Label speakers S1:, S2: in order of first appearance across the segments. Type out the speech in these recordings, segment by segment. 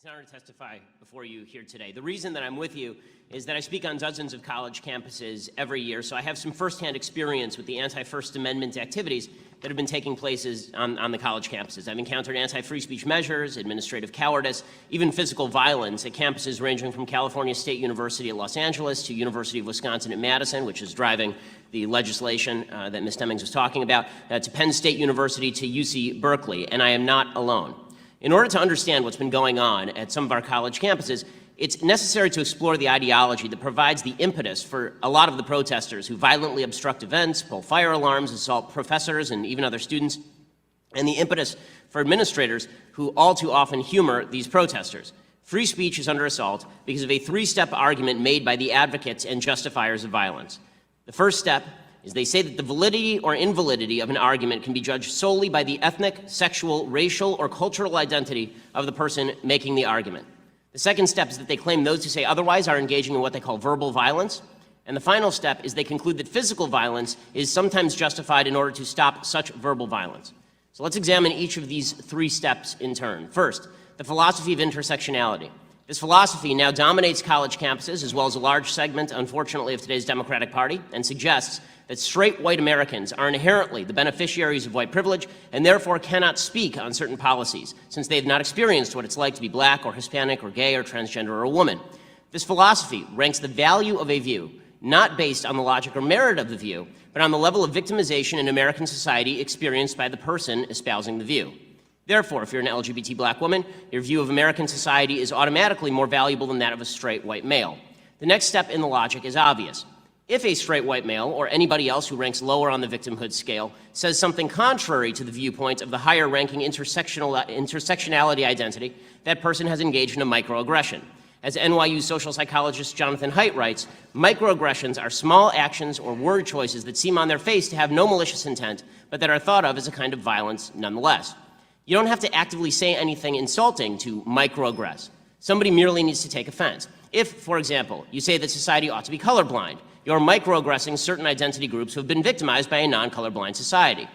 S1: It's an honor to testify before you here today. The reason that I'm with you is that I speak on dozens of college campuses every year, so I have some firsthand experience with the anti-First Amendment activities that have been taking place on the college campuses. I've encountered anti-free speech measures, administrative cowardice, even physical violence at campuses ranging from California State University at Los Angeles to University of Wisconsin at Madison, which is driving the legislation that Ms. Demings was talking about, to Penn State University to UC Berkeley, and I am not alone. In order to understand what's been going on at some of our college campuses, it's necessary to explore the ideology that provides the impetus for a lot of the protesters who violently obstruct events, pull fire alarms, assault professors and even other students, and the impetus for administrators who all too often humor these protesters. Free speech is under assault because of a three-step argument made by the advocates and justifiers of violence. The first step is they say that the validity or invalidity of an argument can be judged solely by the ethnic, sexual, racial, or cultural identity of the person making the argument. The second step is that they claim those who say otherwise are engaging in what they call verbal violence. And the final step is they conclude that physical violence is sometimes justified in order to stop such verbal violence. So let's examine each of these three steps in turn. First, the philosophy of intersectionality. This philosophy now dominates college campuses as well as a large segment, unfortunately, of today's Democratic Party, and suggests that straight white Americans are inherently the beneficiaries of white privilege and therefore cannot speak on certain policies, since they have not experienced what it's like to be black or Hispanic or gay or transgender or a woman. This philosophy ranks the value of a view not based on the logic or merit of the view, but on the level of victimization in American society experienced by the person espousing the view. Therefore, if you're an LGBT black woman, your view of American society is automatically more valuable than that of a straight white male. The next step in the logic is obvious. If a straight white male, or anybody else who ranks lower on the victimhood scale, says something contrary to the viewpoint of the higher-ranking intersectionality identity, that person has engaged in a microaggression. As NYU social psychologist Jonathan Haidt writes, microaggressions are small actions or word choices that seem on their face to have no malicious intent, but that are thought of as a kind of violence nonetheless. You don't have to actively say anything insulting to microaggress. Somebody merely needs to take offense. If, for example, you say that society ought to be colorblind, you're microaggressing certain identity groups who have been victimized by a non-colorblind society.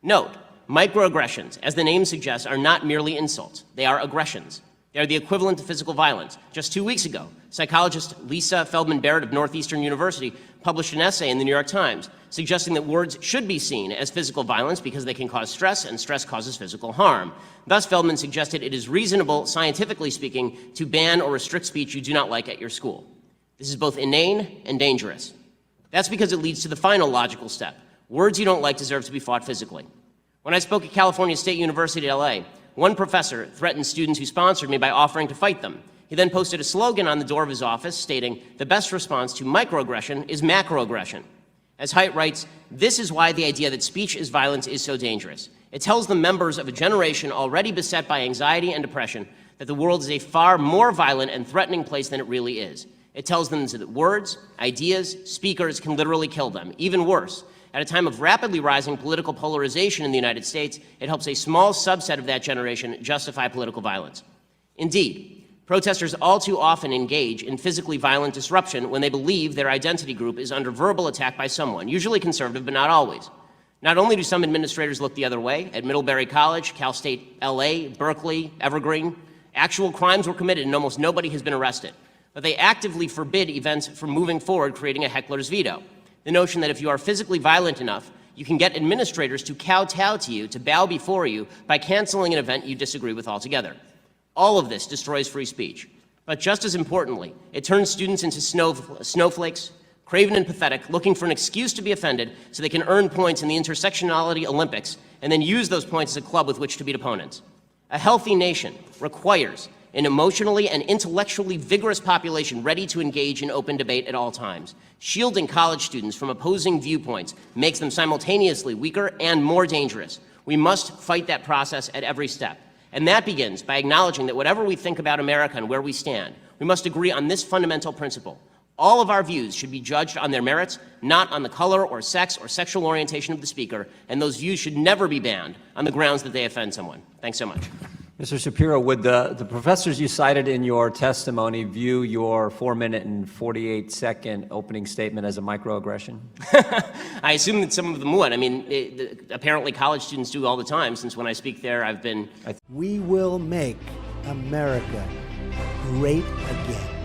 S1: Note, microaggressions, as the name suggests, are not merely insults. They are aggressions. They are the equivalent to physical violence. Just 2 weeks ago, psychologist Lisa Feldman Barrett of Northeastern University published an essay in the New York Times suggesting that words should be seen as physical violence because they can cause stress, and stress causes physical harm. Thus, Feldman suggested it is reasonable, scientifically speaking, to ban or restrict speech you do not like at your school. This is both inane and dangerous. That's because it leads to the final logical step. Words you don't like deserve to be fought physically. When I spoke at California State University at LA, one professor threatened students who sponsored me by offering to fight them. He then posted a slogan on the door of his office stating, "The best response to microaggression is macroaggression." As Haidt writes, this is why the idea that speech is violence is so dangerous. It tells the members of a generation already beset by anxiety and depression that the world is a far more violent and threatening place than it really is. It tells them that words, ideas, speakers can literally kill them. Even worse, at a time of rapidly rising political polarization in the United States, it helps a small subset of that generation justify political violence. Indeed, protesters all too often engage in physically violent disruption when they believe their identity group is under verbal attack by someone, usually conservative, but not always. Not only do some administrators look the other way, at Middlebury College, Cal State LA, Berkeley, Evergreen, actual crimes were committed and almost nobody has been arrested. But they actively forbid events from moving forward, creating a heckler's veto. The notion that if you are physically violent enough, you can get administrators to kowtow to you, to bow before you, by canceling an event you disagree with altogether. All of this destroys free speech. But just as importantly, it turns students into snowflakes, craven and pathetic, looking for an excuse to be offended so they can earn points in the intersectionality Olympics and then use those points as a club with which to beat opponents. A healthy nation requires an emotionally and intellectually vigorous population ready to engage in open debate at all times. Shielding college students from opposing viewpoints makes them simultaneously weaker and more dangerous. We must fight that process at every step. And that begins by acknowledging that whatever we think about America and where we stand, we must agree on this fundamental principle. All of our views should be judged on their merits, not on the color or sex or sexual orientation of the speaker, and those views should never be banned on the grounds that they offend someone. Thanks so much.
S2: Mr. Shapiro, would the professors you cited in your testimony view your 4-minute and 48-second opening statement as a microaggression?
S1: I assume that some of them would. I mean, apparently college students do all the time, since when I speak there, I've been...
S3: We will make America great again.